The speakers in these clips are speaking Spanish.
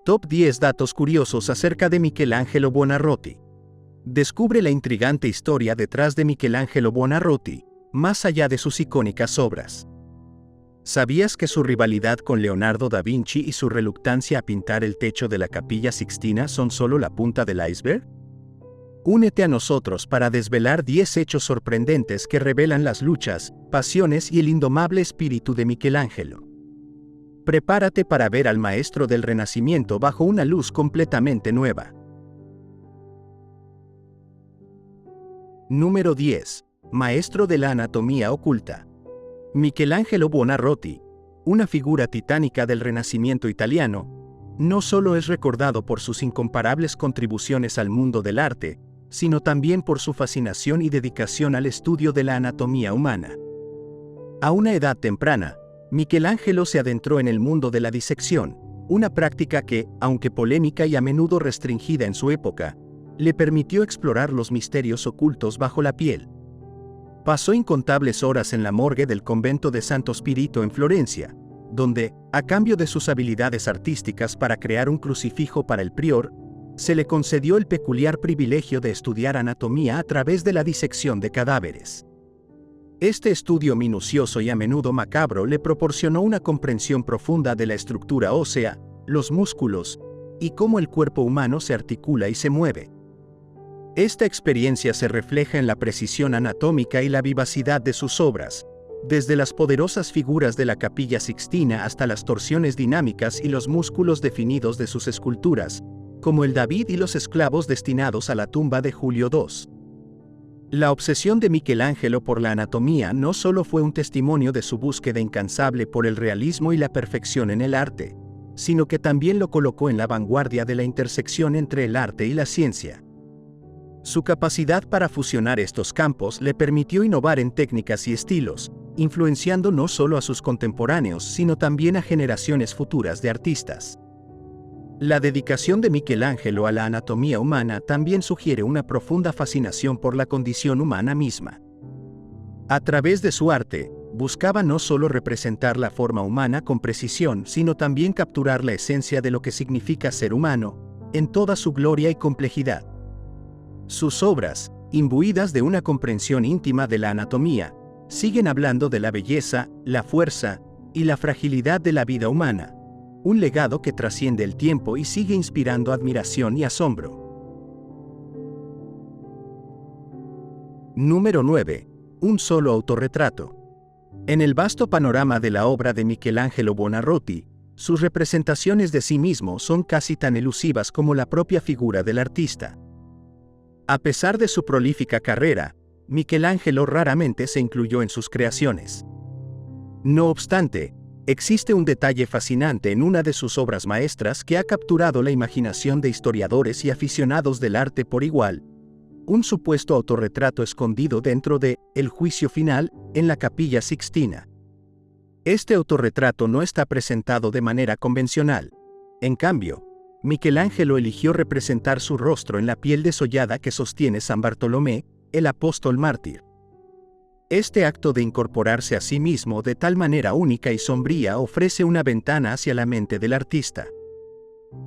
Top 10 datos curiosos acerca de Michelangelo Buonarroti. Descubre la intrigante historia detrás de Michelangelo Buonarroti, más allá de sus icónicas obras. ¿Sabías que su rivalidad con Leonardo da Vinci y su reluctancia a pintar el techo de la Capilla Sixtina son solo la punta del iceberg? Únete a nosotros para desvelar 10 hechos sorprendentes que revelan las luchas, pasiones y el indomable espíritu de Michelangelo. Prepárate para ver al maestro del Renacimiento bajo una luz completamente nueva. Número 10. Maestro de la anatomía oculta. Michelangelo Buonarroti, una figura titánica del Renacimiento italiano, no solo es recordado por sus incomparables contribuciones al mundo del arte, sino también por su fascinación y dedicación al estudio de la anatomía humana. A una edad temprana, Michelangelo se adentró en el mundo de la disección, una práctica que, aunque polémica y a menudo restringida en su época, le permitió explorar los misterios ocultos bajo la piel. Pasó incontables horas en la morgue del convento de Santo Spirito en Florencia, donde, a cambio de sus habilidades artísticas para crear un crucifijo para el prior, se le concedió el peculiar privilegio de estudiar anatomía a través de la disección de cadáveres. Este estudio minucioso y a menudo macabro le proporcionó una comprensión profunda de la estructura ósea, los músculos, y cómo el cuerpo humano se articula y se mueve. Esta experiencia se refleja en la precisión anatómica y la vivacidad de sus obras, desde las poderosas figuras de la Capilla Sixtina hasta las torsiones dinámicas y los músculos definidos de sus esculturas, como el David y los esclavos destinados a la tumba de Julio II. La obsesión de Michelangelo por la anatomía no solo fue un testimonio de su búsqueda incansable por el realismo y la perfección en el arte, sino que también lo colocó en la vanguardia de la intersección entre el arte y la ciencia. Su capacidad para fusionar estos campos le permitió innovar en técnicas y estilos, influenciando no solo a sus contemporáneos, sino también a generaciones futuras de artistas. La dedicación de Michelangelo a la anatomía humana también sugiere una profunda fascinación por la condición humana misma. A través de su arte, buscaba no solo representar la forma humana con precisión, sino también capturar la esencia de lo que significa ser humano, en toda su gloria y complejidad. Sus obras, imbuidas de una comprensión íntima de la anatomía, siguen hablando de la belleza, la fuerza y la fragilidad de la vida humana, un legado que trasciende el tiempo y sigue inspirando admiración y asombro. Número 9. Un solo autorretrato. En el vasto panorama de la obra de Michelangelo Buonarroti, sus representaciones de sí mismo son casi tan elusivas como la propia figura del artista. A pesar de su prolífica carrera, Michelangelo raramente se incluyó en sus creaciones. No obstante, existe un detalle fascinante en una de sus obras maestras que ha capturado la imaginación de historiadores y aficionados del arte por igual: un supuesto autorretrato escondido dentro de El Juicio Final, en la Capilla Sixtina. Este autorretrato no está presentado de manera convencional. En cambio, Michelangelo eligió representar su rostro en la piel desollada que sostiene San Bartolomé, el apóstol mártir. Este acto de incorporarse a sí mismo de tal manera única y sombría ofrece una ventana hacia la mente del artista.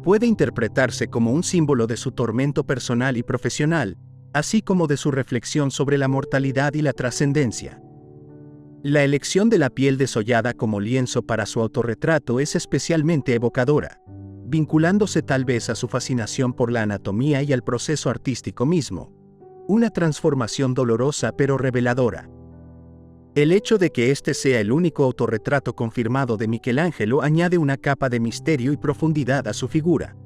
Puede interpretarse como un símbolo de su tormento personal y profesional, así como de su reflexión sobre la mortalidad y la trascendencia. La elección de la piel desollada como lienzo para su autorretrato es especialmente evocadora, vinculándose tal vez a su fascinación por la anatomía y al proceso artístico mismo. Una transformación dolorosa pero reveladora. El hecho de que este sea el único autorretrato confirmado de Michelangelo añade una capa de misterio y profundidad a su figura.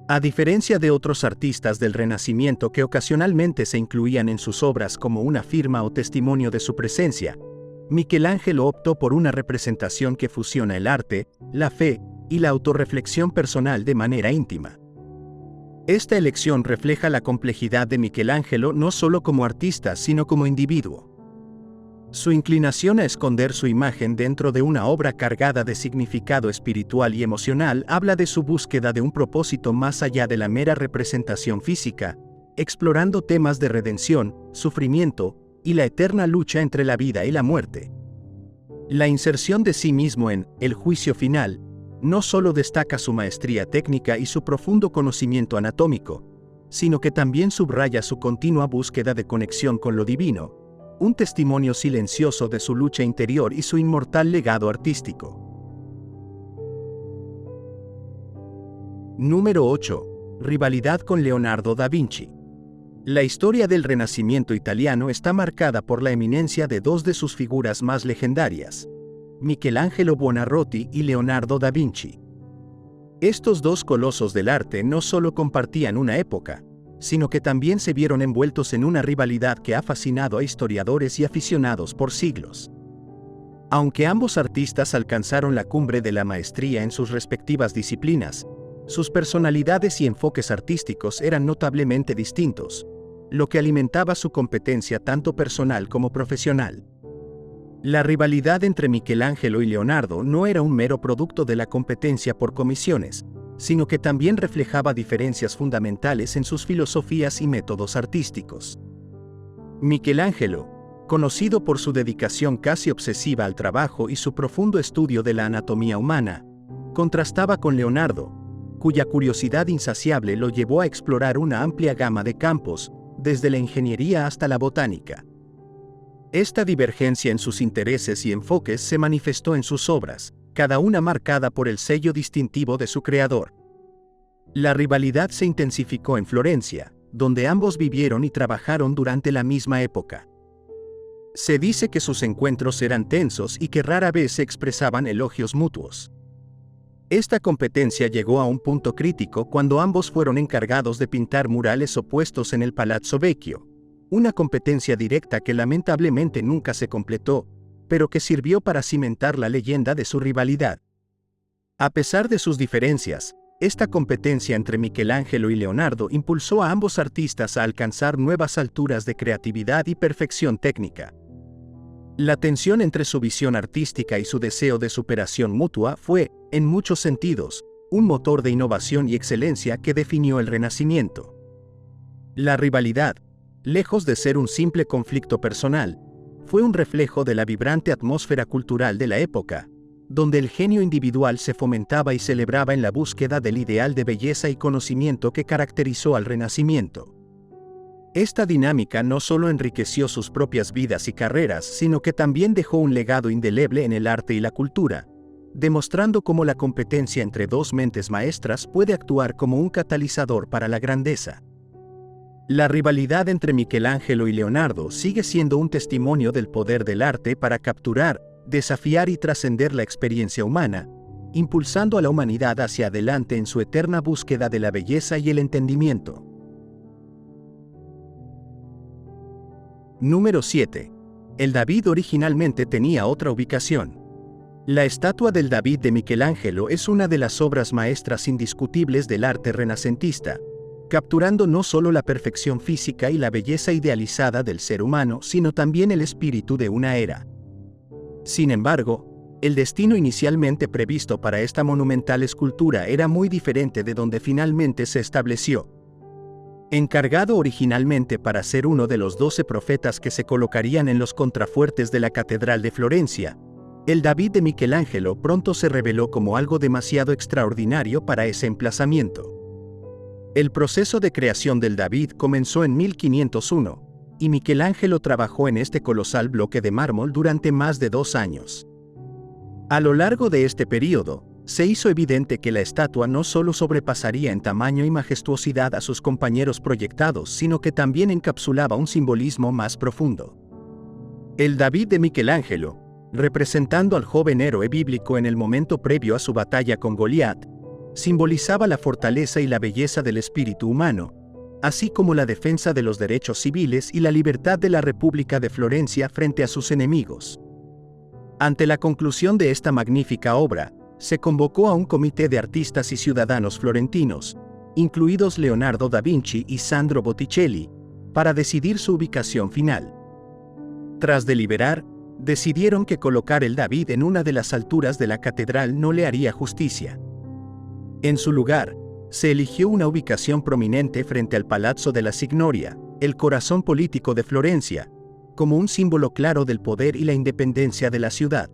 A diferencia de otros artistas del Renacimiento que ocasionalmente se incluían en sus obras como una firma o testimonio de su presencia, Michelangelo optó por una representación que fusiona el arte, la fe y la autorreflexión personal de manera íntima. Esta elección refleja la complejidad de Michelangelo no solo como artista sino como individuo. Su inclinación a esconder su imagen dentro de una obra cargada de significado espiritual y emocional habla de su búsqueda de un propósito más allá de la mera representación física, explorando temas de redención, sufrimiento y la eterna lucha entre la vida y la muerte. La inserción de sí mismo en El Juicio Final no solo destaca su maestría técnica y su profundo conocimiento anatómico, sino que también subraya su continua búsqueda de conexión con lo divino, un testimonio silencioso de su lucha interior y su inmortal legado artístico. Número 8. Rivalidad con Leonardo da Vinci. La historia del Renacimiento italiano está marcada por la eminencia de dos de sus figuras más legendarias, Michelangelo Buonarroti y Leonardo da Vinci. Estos dos colosos del arte no solo compartían una época, sino que también se vieron envueltos en una rivalidad que ha fascinado a historiadores y aficionados por siglos. Aunque ambos artistas alcanzaron la cumbre de la maestría en sus respectivas disciplinas, sus personalidades y enfoques artísticos eran notablemente distintos, lo que alimentaba su competencia tanto personal como profesional. La rivalidad entre Michelangelo y Leonardo no era un mero producto de la competencia por comisiones, sino que también reflejaba diferencias fundamentales en sus filosofías y métodos artísticos. Michelangelo, conocido por su dedicación casi obsesiva al trabajo y su profundo estudio de la anatomía humana, contrastaba con Leonardo, cuya curiosidad insaciable lo llevó a explorar una amplia gama de campos, desde la ingeniería hasta la botánica. Esta divergencia en sus intereses y enfoques se manifestó en sus obras, cada una marcada por el sello distintivo de su creador. La rivalidad se intensificó en Florencia, donde ambos vivieron y trabajaron durante la misma época. Se dice que sus encuentros eran tensos y que rara vez se expresaban elogios mutuos. Esta competencia llegó a un punto crítico cuando ambos fueron encargados de pintar murales opuestos en el Palazzo Vecchio, una competencia directa que lamentablemente nunca se completó, pero que sirvió para cimentar la leyenda de su rivalidad. A pesar de sus diferencias, esta competencia entre Michelangelo y Leonardo impulsó a ambos artistas a alcanzar nuevas alturas de creatividad y perfección técnica. La tensión entre su visión artística y su deseo de superación mutua fue, en muchos sentidos, un motor de innovación y excelencia que definió el Renacimiento. La rivalidad, lejos de ser un simple conflicto personal, fue un reflejo de la vibrante atmósfera cultural de la época, donde el genio individual se fomentaba y celebraba en la búsqueda del ideal de belleza y conocimiento que caracterizó al Renacimiento. Esta dinámica no solo enriqueció sus propias vidas y carreras, sino que también dejó un legado indeleble en el arte y la cultura, demostrando cómo la competencia entre dos mentes maestras puede actuar como un catalizador para la grandeza. La rivalidad entre Michelangelo y Leonardo sigue siendo un testimonio del poder del arte para capturar, desafiar y trascender la experiencia humana, impulsando a la humanidad hacia adelante en su eterna búsqueda de la belleza y el entendimiento. Número 7. El David originalmente tenía otra ubicación. La estatua del David de Michelangelo es una de las obras maestras indiscutibles del arte renacentista, capturando no solo la perfección física y la belleza idealizada del ser humano, sino también el espíritu de una era. Sin embargo, el destino inicialmente previsto para esta monumental escultura era muy diferente de donde finalmente se estableció. Encargado originalmente para ser uno de los 12 profetas que se colocarían en los contrafuertes de la Catedral de Florencia, el David de Michelangelo pronto se reveló como algo demasiado extraordinario para ese emplazamiento. El proceso de creación del David comenzó en 1501, y Michelangelo trabajó en este colosal bloque de mármol durante más de 2 años. A lo largo de este período, se hizo evidente que la estatua no solo sobrepasaría en tamaño y majestuosidad a sus compañeros proyectados, sino que también encapsulaba un simbolismo más profundo. El David de Michelangelo, representando al joven héroe bíblico en el momento previo a su batalla con Goliat, simbolizaba la fortaleza y la belleza del espíritu humano, así como la defensa de los derechos civiles y la libertad de la República de Florencia frente a sus enemigos. Ante la conclusión de esta magnífica obra, se convocó a un comité de artistas y ciudadanos florentinos, incluidos Leonardo da Vinci y Sandro Botticelli, para decidir su ubicación final. Tras deliberar, decidieron que colocar el David en una de las alturas de la catedral no le haría justicia. En su lugar, se eligió una ubicación prominente frente al Palazzo della Signoria, el corazón político de Florencia, como un símbolo claro del poder y la independencia de la ciudad.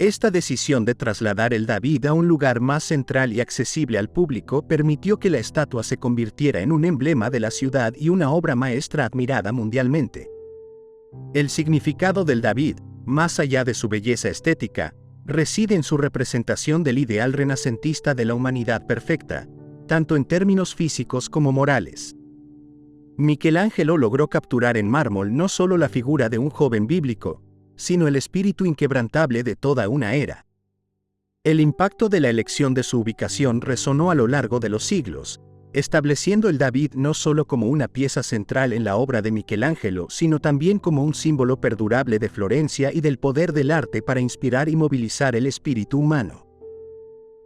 Esta decisión de trasladar el David a un lugar más central y accesible al público permitió que la estatua se convirtiera en un emblema de la ciudad y una obra maestra admirada mundialmente. El significado del David, más allá de su belleza estética, reside en su representación del ideal renacentista de la humanidad perfecta, tanto en términos físicos como morales. Michelangelo logró capturar en mármol no solo la figura de un joven bíblico, sino el espíritu inquebrantable de toda una era. El impacto de la elección de su ubicación resonó a lo largo de los siglos, estableciendo el David no solo como una pieza central en la obra de Michelangelo, sino también como un símbolo perdurable de Florencia y del poder del arte para inspirar y movilizar el espíritu humano.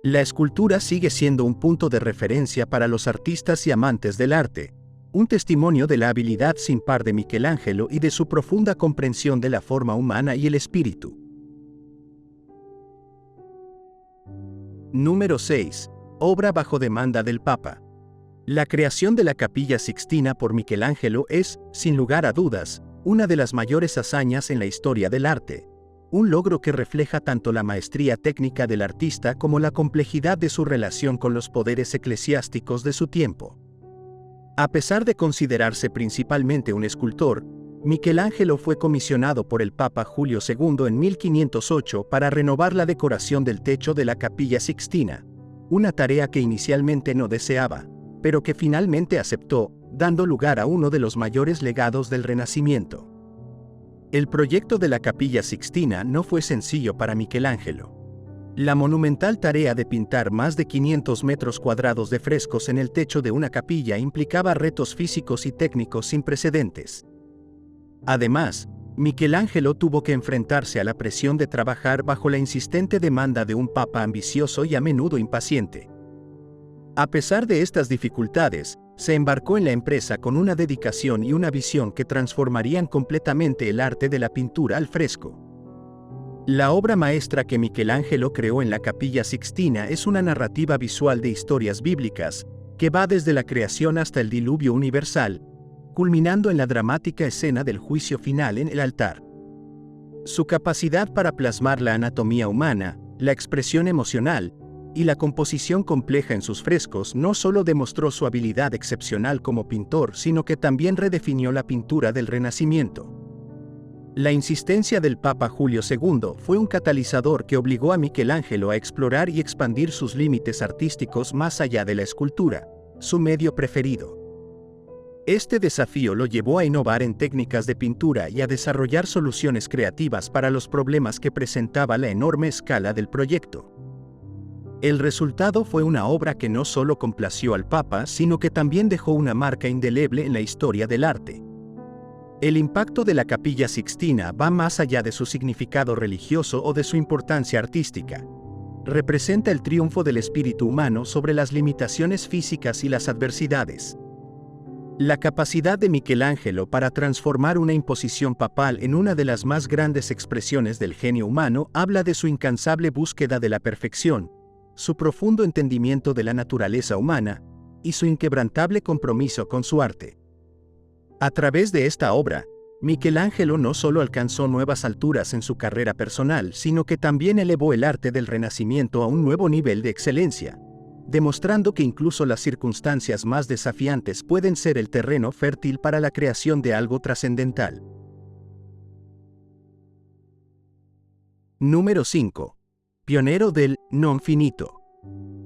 La escultura sigue siendo un punto de referencia para los artistas y amantes del arte, un testimonio de la habilidad sin par de Michelangelo y de su profunda comprensión de la forma humana y el espíritu. Número 6. Obra bajo demanda del Papa. La creación de la Capilla Sixtina por Michelangelo es, sin lugar a dudas, una de las mayores hazañas en la historia del arte, un logro que refleja tanto la maestría técnica del artista como la complejidad de su relación con los poderes eclesiásticos de su tiempo. A pesar de considerarse principalmente un escultor, Michelangelo fue comisionado por el Papa Julio II en 1508 para renovar la decoración del techo de la Capilla Sixtina, una tarea que inicialmente no deseaba, pero que finalmente aceptó, dando lugar a uno de los mayores legados del Renacimiento. El proyecto de la Capilla Sixtina no fue sencillo para Michelangelo. La monumental tarea de pintar más de 500 metros cuadrados de frescos en el techo de una capilla implicaba retos físicos y técnicos sin precedentes. Además, Michelangelo tuvo que enfrentarse a la presión de trabajar bajo la insistente demanda de un papa ambicioso y a menudo impaciente. A pesar de estas dificultades, se embarcó en la empresa con una dedicación y una visión que transformarían completamente el arte de la pintura al fresco. La obra maestra que Michelangelo creó en la Capilla Sixtina es una narrativa visual de historias bíblicas, que va desde la creación hasta el diluvio universal, culminando en la dramática escena del juicio final en el altar. Su capacidad para plasmar la anatomía humana, la expresión emocional y la composición compleja en sus frescos no solo demostró su habilidad excepcional como pintor, sino que también redefinió la pintura del Renacimiento. La insistencia del Papa Julio II fue un catalizador que obligó a Michelangelo a explorar y expandir sus límites artísticos más allá de la escultura, su medio preferido. Este desafío lo llevó a innovar en técnicas de pintura y a desarrollar soluciones creativas para los problemas que presentaba la enorme escala del proyecto. El resultado fue una obra que no solo complació al Papa, sino que también dejó una marca indeleble en la historia del arte. El impacto de la Capilla Sixtina va más allá de su significado religioso o de su importancia artística. Representa el triunfo del espíritu humano sobre las limitaciones físicas y las adversidades. La capacidad de Michelangelo para transformar una imposición papal en una de las más grandes expresiones del genio humano habla de su incansable búsqueda de la perfección, su profundo entendimiento de la naturaleza humana y su inquebrantable compromiso con su arte. A través de esta obra, Michelangelo no solo alcanzó nuevas alturas en su carrera personal, sino que también elevó el arte del Renacimiento a un nuevo nivel de excelencia, demostrando que incluso las circunstancias más desafiantes pueden ser el terreno fértil para la creación de algo trascendental. Número 5. Pionero del non finito.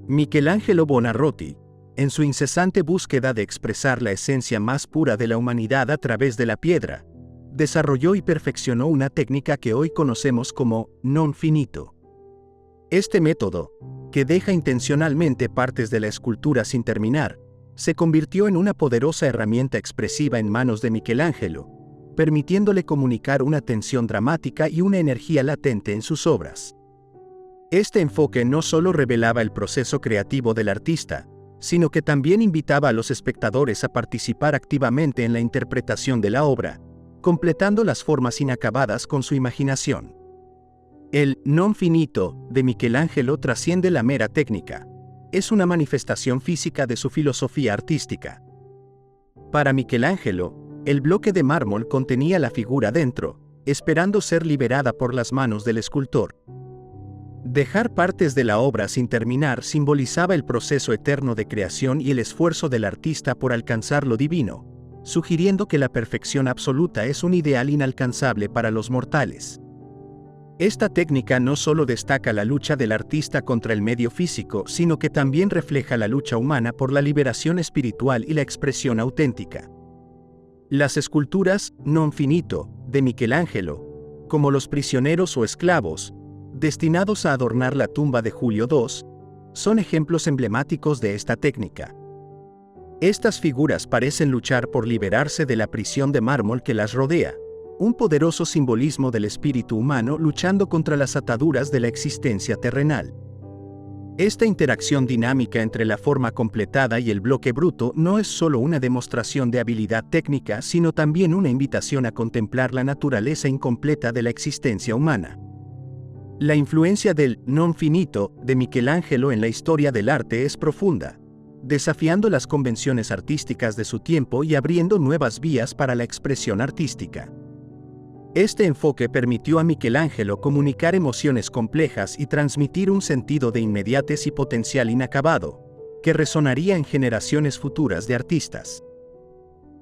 Michelangelo Buonarroti, en su incesante búsqueda de expresar la esencia más pura de la humanidad a través de la piedra, desarrolló y perfeccionó una técnica que hoy conocemos como non finito. Este método, que deja intencionalmente partes de la escultura sin terminar, se convirtió en una poderosa herramienta expresiva en manos de Michelangelo, permitiéndole comunicar una tensión dramática y una energía latente en sus obras. Este enfoque no solo revelaba el proceso creativo del artista, sino que también invitaba a los espectadores a participar activamente en la interpretación de la obra, completando las formas inacabadas con su imaginación. El non finito de Michelangelo trasciende la mera técnica. Es una manifestación física de su filosofía artística. Para Michelangelo, el bloque de mármol contenía la figura dentro, esperando ser liberada por las manos del escultor. Dejar partes de la obra sin terminar simbolizaba el proceso eterno de creación y el esfuerzo del artista por alcanzar lo divino, sugiriendo que la perfección absoluta es un ideal inalcanzable para los mortales. Esta técnica no solo destaca la lucha del artista contra el medio físico, sino que también refleja la lucha humana por la liberación espiritual y la expresión auténtica. Las esculturas non finito de Michelangelo, como los prisioneros o esclavos, destinados a adornar la tumba de Julio II, son ejemplos emblemáticos de esta técnica. Estas figuras parecen luchar por liberarse de la prisión de mármol que las rodea, un poderoso simbolismo del espíritu humano luchando contra las ataduras de la existencia terrenal. Esta interacción dinámica entre la forma completada y el bloque bruto no es solo una demostración de habilidad técnica, sino también una invitación a contemplar la naturaleza incompleta de la existencia humana. La influencia del non finito de Michelangelo en la historia del arte es profunda, desafiando las convenciones artísticas de su tiempo y abriendo nuevas vías para la expresión artística. Este enfoque permitió a Michelangelo comunicar emociones complejas y transmitir un sentido de inmediatez y potencial inacabado, que resonaría en generaciones futuras de artistas.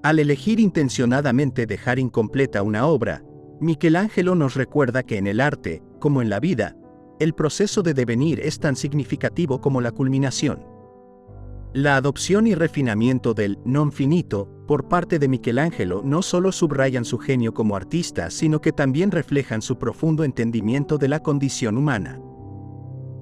Al elegir intencionadamente dejar incompleta una obra, Michelangelo nos recuerda que en el arte, como en la vida, el proceso de devenir es tan significativo como la culminación. La adopción y refinamiento del non finito por parte de Michelangelo no solo subrayan su genio como artista, sino que también reflejan su profundo entendimiento de la condición humana.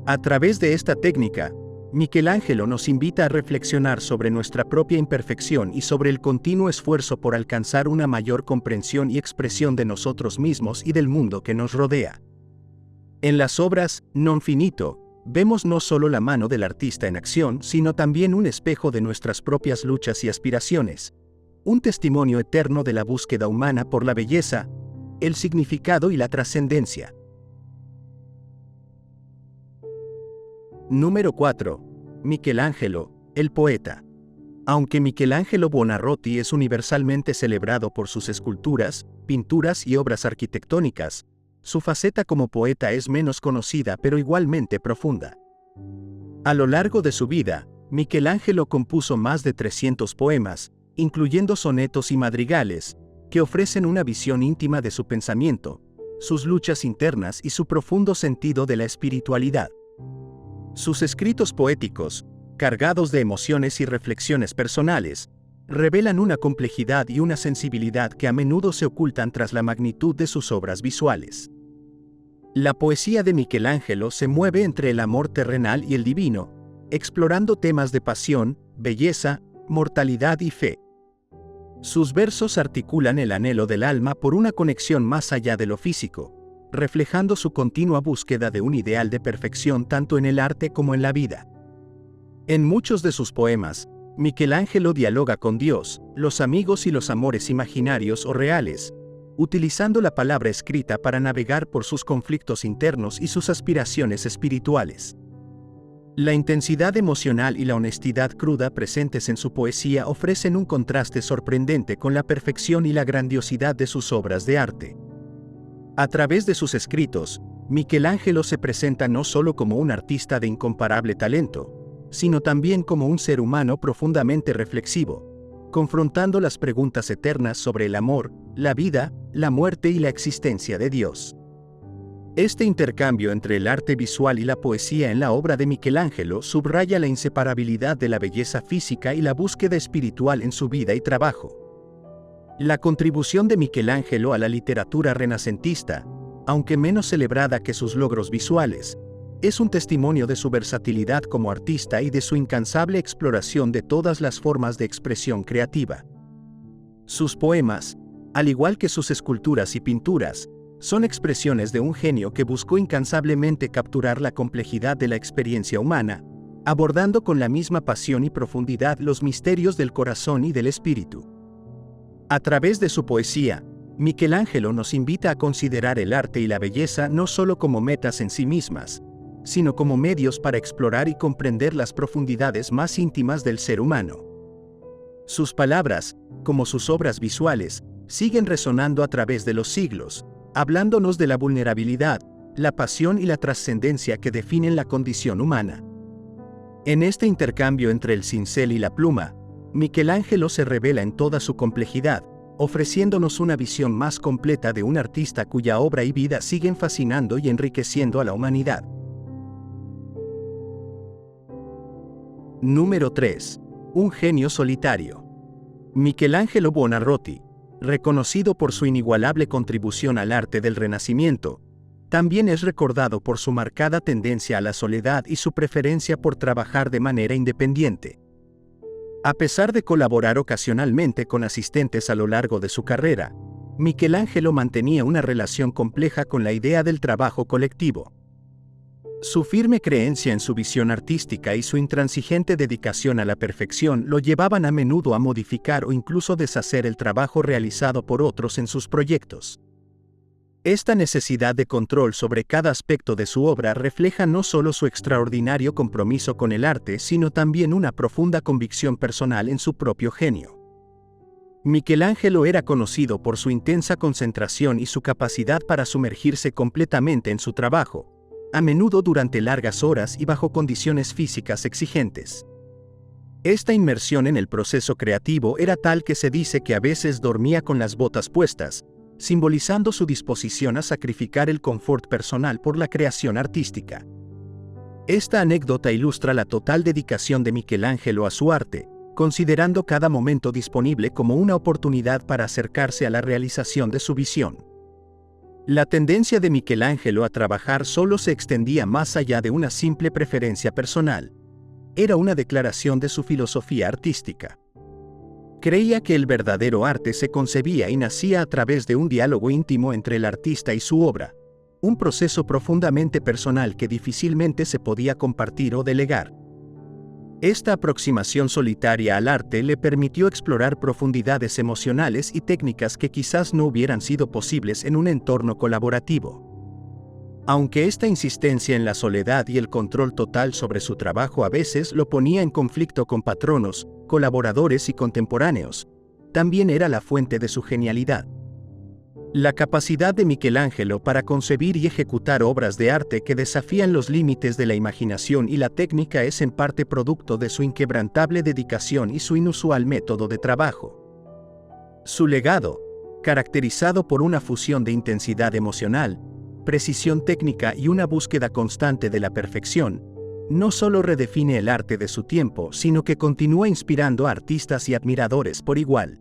A través de esta técnica, Michelangelo nos invita a reflexionar sobre nuestra propia imperfección y sobre el continuo esfuerzo por alcanzar una mayor comprensión y expresión de nosotros mismos y del mundo que nos rodea. En las obras non finito, vemos no solo la mano del artista en acción, sino también un espejo de nuestras propias luchas y aspiraciones, un testimonio eterno de la búsqueda humana por la belleza, el significado y la trascendencia. Número 4. Michelangelo, el poeta. Aunque Michelangelo Buonarroti es universalmente celebrado por sus esculturas, pinturas y obras arquitectónicas, su faceta como poeta es menos conocida pero igualmente profunda. A lo largo de su vida, Michelangelo compuso más de 300 poemas, incluyendo sonetos y madrigales, que ofrecen una visión íntima de su pensamiento, sus luchas internas y su profundo sentido de la espiritualidad. Sus escritos poéticos, cargados de emociones y reflexiones personales, revelan una complejidad y una sensibilidad que a menudo se ocultan tras la magnitud de sus obras visuales. La poesía de Michelangelo se mueve entre el amor terrenal y el divino, explorando temas de pasión, belleza, mortalidad y fe. Sus versos articulan el anhelo del alma por una conexión más allá de lo físico, reflejando su continua búsqueda de un ideal de perfección tanto en el arte como en la vida. En muchos de sus poemas, Michelangelo dialoga con Dios, los amigos y los amores imaginarios o reales, utilizando la palabra escrita para navegar por sus conflictos internos y sus aspiraciones espirituales. La intensidad emocional y la honestidad cruda presentes en su poesía ofrecen un contraste sorprendente con la perfección y la grandiosidad de sus obras de arte. A través de sus escritos, Michelangelo se presenta no solo como un artista de incomparable talento, sino también como un ser humano profundamente reflexivo, confrontando las preguntas eternas sobre el amor, la vida, la muerte y la existencia de Dios. Este intercambio entre el arte visual y la poesía en la obra de Michelangelo subraya la inseparabilidad de la belleza física y la búsqueda espiritual en su vida y trabajo. La contribución de Michelangelo a la literatura renacentista, aunque menos celebrada que sus logros visuales, es un testimonio de su versatilidad como artista y de su incansable exploración de todas las formas de expresión creativa. Sus poemas, al igual que sus esculturas y pinturas, son expresiones de un genio que buscó incansablemente capturar la complejidad de la experiencia humana, abordando con la misma pasión y profundidad los misterios del corazón y del espíritu. A través de su poesía, Michelangelo nos invita a considerar el arte y la belleza no solo como metas en sí mismas, sino como medios para explorar y comprender las profundidades más íntimas del ser humano. Sus palabras, como sus obras visuales, siguen resonando a través de los siglos, hablándonos de la vulnerabilidad, la pasión y la trascendencia que definen la condición humana. En este intercambio entre el cincel y la pluma, Michelangelo se revela en toda su complejidad, ofreciéndonos una visión más completa de un artista cuya obra y vida siguen fascinando y enriqueciendo a la humanidad. Número 3. Un genio solitario. Michelangelo Buonarroti, reconocido por su inigualable contribución al arte del Renacimiento, también es recordado por su marcada tendencia a la soledad y su preferencia por trabajar de manera independiente. A pesar de colaborar ocasionalmente con asistentes a lo largo de su carrera, Michelangelo mantenía una relación compleja con la idea del trabajo colectivo. Su firme creencia en su visión artística y su intransigente dedicación a la perfección lo llevaban a menudo a modificar o incluso deshacer el trabajo realizado por otros en sus proyectos. Esta necesidad de control sobre cada aspecto de su obra refleja no solo su extraordinario compromiso con el arte, sino también una profunda convicción personal en su propio genio. Michelangelo era conocido por su intensa concentración y su capacidad para sumergirse completamente en su trabajo, a menudo durante largas horas y bajo condiciones físicas exigentes. Esta inmersión en el proceso creativo era tal que se dice que a veces dormía con las botas puestas, simbolizando su disposición a sacrificar el confort personal por la creación artística. Esta anécdota ilustra la total dedicación de Michelangelo a su arte, considerando cada momento disponible como una oportunidad para acercarse a la realización de su visión. La tendencia de Michelangelo a trabajar solo se extendía más allá de una simple preferencia personal. Era una declaración de su filosofía artística. Creía que el verdadero arte se concebía y nacía a través de un diálogo íntimo entre el artista y su obra, un proceso profundamente personal que difícilmente se podía compartir o delegar. Esta aproximación solitaria al arte le permitió explorar profundidades emocionales y técnicas que quizás no hubieran sido posibles en un entorno colaborativo. Aunque esta insistencia en la soledad y el control total sobre su trabajo a veces lo ponía en conflicto con patronos, colaboradores y contemporáneos, también era la fuente de su genialidad. La capacidad de Michelangelo para concebir y ejecutar obras de arte que desafían los límites de la imaginación y la técnica es en parte producto de su inquebrantable dedicación y su inusual método de trabajo. Su legado, caracterizado por una fusión de intensidad emocional, precisión técnica y una búsqueda constante de la perfección, no solo redefine el arte de su tiempo, sino que continúa inspirando a artistas y admiradores por igual.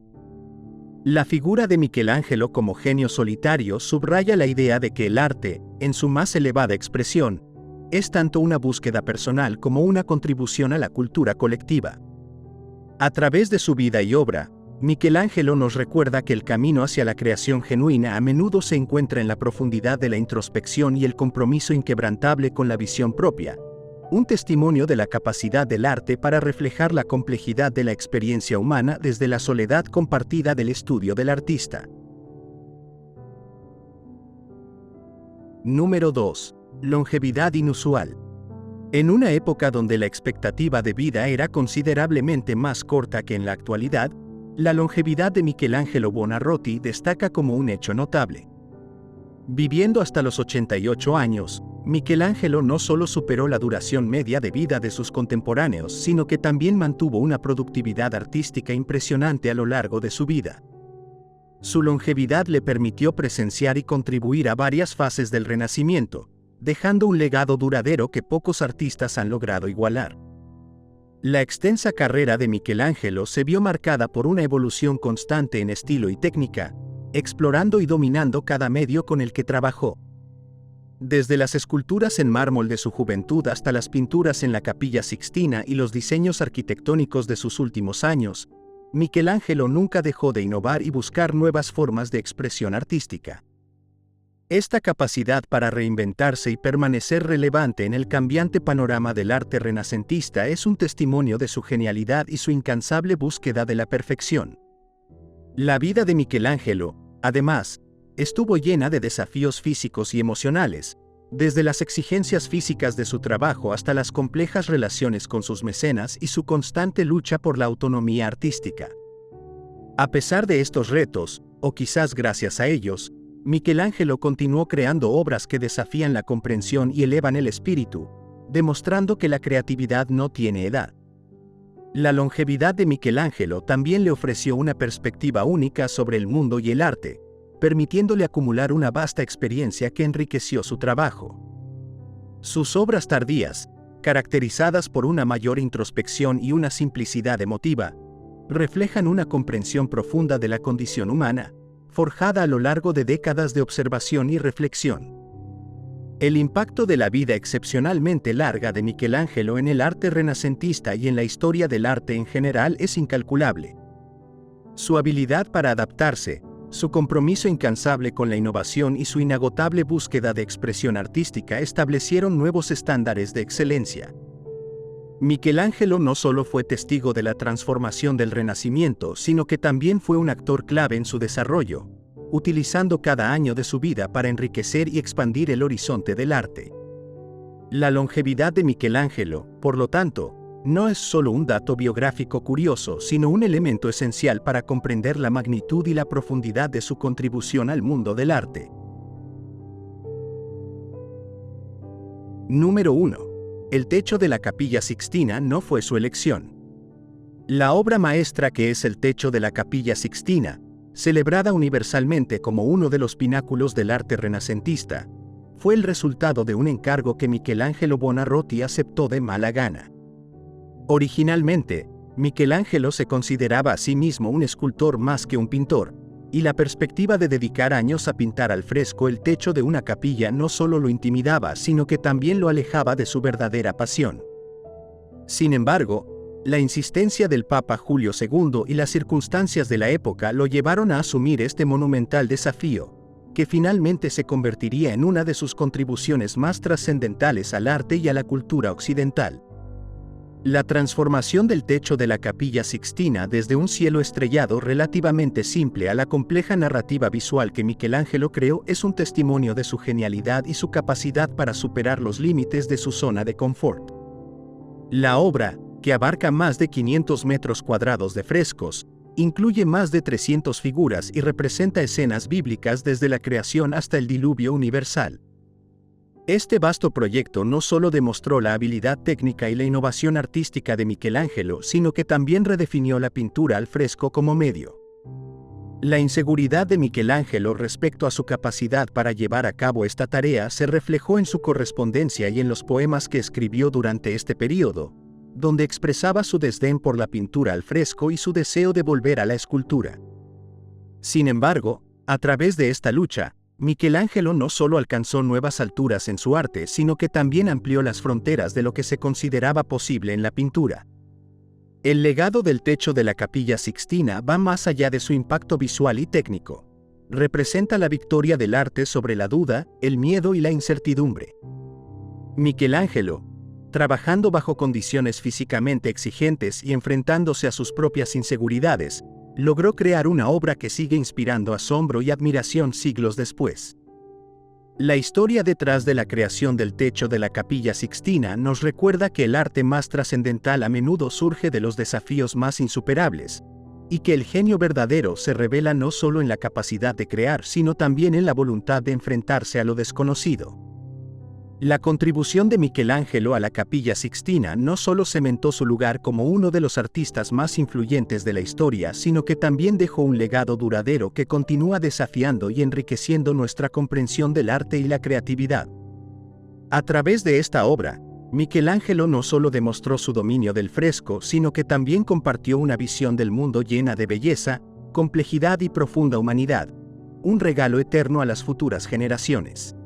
La figura de Michelangelo como genio solitario subraya la idea de que el arte, en su más elevada expresión, es tanto una búsqueda personal como una contribución a la cultura colectiva. A través de su vida y obra, Michelangelo nos recuerda que el camino hacia la creación genuina a menudo se encuentra en la profundidad de la introspección y el compromiso inquebrantable con la visión propia, un testimonio de la capacidad del arte para reflejar la complejidad de la experiencia humana desde la soledad compartida del estudio del artista. Número 2. Longevidad inusual. En una época donde la expectativa de vida era considerablemente más corta que en la actualidad, la longevidad de Michelangelo Buonarroti destaca como un hecho notable. Viviendo hasta los 88 años, Michelangelo no solo superó la duración media de vida de sus contemporáneos, sino que también mantuvo una productividad artística impresionante a lo largo de su vida. Su longevidad le permitió presenciar y contribuir a varias fases del Renacimiento, dejando un legado duradero que pocos artistas han logrado igualar. La extensa carrera de Michelangelo se vio marcada por una evolución constante en estilo y técnica, explorando y dominando cada medio con el que trabajó. Desde las esculturas en mármol de su juventud hasta las pinturas en la Capilla Sixtina y los diseños arquitectónicos de sus últimos años, Michelangelo nunca dejó de innovar y buscar nuevas formas de expresión artística. Esta capacidad para reinventarse y permanecer relevante en el cambiante panorama del arte renacentista es un testimonio de su genialidad y su incansable búsqueda de la perfección. La vida de Michelangelo, además, estuvo llena de desafíos físicos y emocionales, desde las exigencias físicas de su trabajo hasta las complejas relaciones con sus mecenas y su constante lucha por la autonomía artística. A pesar de estos retos, o quizás gracias a ellos, Michelangelo continuó creando obras que desafían la comprensión y elevan el espíritu, demostrando que la creatividad no tiene edad. La longevidad de Michelangelo también le ofreció una perspectiva única sobre el mundo y el arte, permitiéndole acumular una vasta experiencia que enriqueció su trabajo. Sus obras tardías, caracterizadas por una mayor introspección y una simplicidad emotiva, reflejan una comprensión profunda de la condición humana, forjada a lo largo de décadas de observación y reflexión. El impacto de la vida excepcionalmente larga de Michelangelo en el arte renacentista y en la historia del arte en general es incalculable. Su habilidad para adaptarse, su compromiso incansable con la innovación y su inagotable búsqueda de expresión artística establecieron nuevos estándares de excelencia. Michelangelo no solo fue testigo de la transformación del Renacimiento, sino que también fue un actor clave en su desarrollo, utilizando cada año de su vida para enriquecer y expandir el horizonte del arte. La longevidad de Michelangelo, por lo tanto, no es solo un dato biográfico curioso, sino un elemento esencial para comprender la magnitud y la profundidad de su contribución al mundo del arte. Número 1. El techo de la Capilla Sixtina no fue su elección. La obra maestra que es el techo de la Capilla Sixtina, celebrada universalmente como uno de los pináculos del arte renacentista, fue el resultado de un encargo que Michelangelo Buonarroti aceptó de mala gana. Originalmente, Michelangelo se consideraba a sí mismo un escultor más que un pintor, y la perspectiva de dedicar años a pintar al fresco el techo de una capilla no solo lo intimidaba, sino que también lo alejaba de su verdadera pasión. Sin embargo, la insistencia del Papa Julio II y las circunstancias de la época lo llevaron a asumir este monumental desafío, que finalmente se convertiría en una de sus contribuciones más trascendentales al arte y a la cultura occidental. La transformación del techo de la Capilla Sixtina desde un cielo estrellado relativamente simple a la compleja narrativa visual que Michelangelo creó es un testimonio de su genialidad y su capacidad para superar los límites de su zona de confort. La obra, que abarca más de 500 metros cuadrados de frescos, incluye más de 300 figuras y representa escenas bíblicas desde la creación hasta el diluvio universal. Este vasto proyecto no solo demostró la habilidad técnica y la innovación artística de Michelangelo, sino que también redefinió la pintura al fresco como medio. La inseguridad de Michelangelo respecto a su capacidad para llevar a cabo esta tarea se reflejó en su correspondencia y en los poemas que escribió durante este período, donde expresaba su desdén por la pintura al fresco y su deseo de volver a la escultura. Sin embargo, a través de esta lucha, Michelangelo no solo alcanzó nuevas alturas en su arte, sino que también amplió las fronteras de lo que se consideraba posible en la pintura. El legado del techo de la Capilla Sixtina va más allá de su impacto visual y técnico. Representa la victoria del arte sobre la duda, el miedo y la incertidumbre. Michelangelo, trabajando bajo condiciones físicamente exigentes y enfrentándose a sus propias inseguridades, logró crear una obra que sigue inspirando asombro y admiración siglos después. La historia detrás de la creación del techo de la Capilla Sixtina nos recuerda que el arte más trascendental a menudo surge de los desafíos más insuperables, y que el genio verdadero se revela no solo en la capacidad de crear, sino también en la voluntad de enfrentarse a lo desconocido. La contribución de Michelangelo a la Capilla Sixtina no solo cementó su lugar como uno de los artistas más influyentes de la historia, sino que también dejó un legado duradero que continúa desafiando y enriqueciendo nuestra comprensión del arte y la creatividad. A través de esta obra, Michelangelo no solo demostró su dominio del fresco, sino que también compartió una visión del mundo llena de belleza, complejidad y profunda humanidad, un regalo eterno a las futuras generaciones.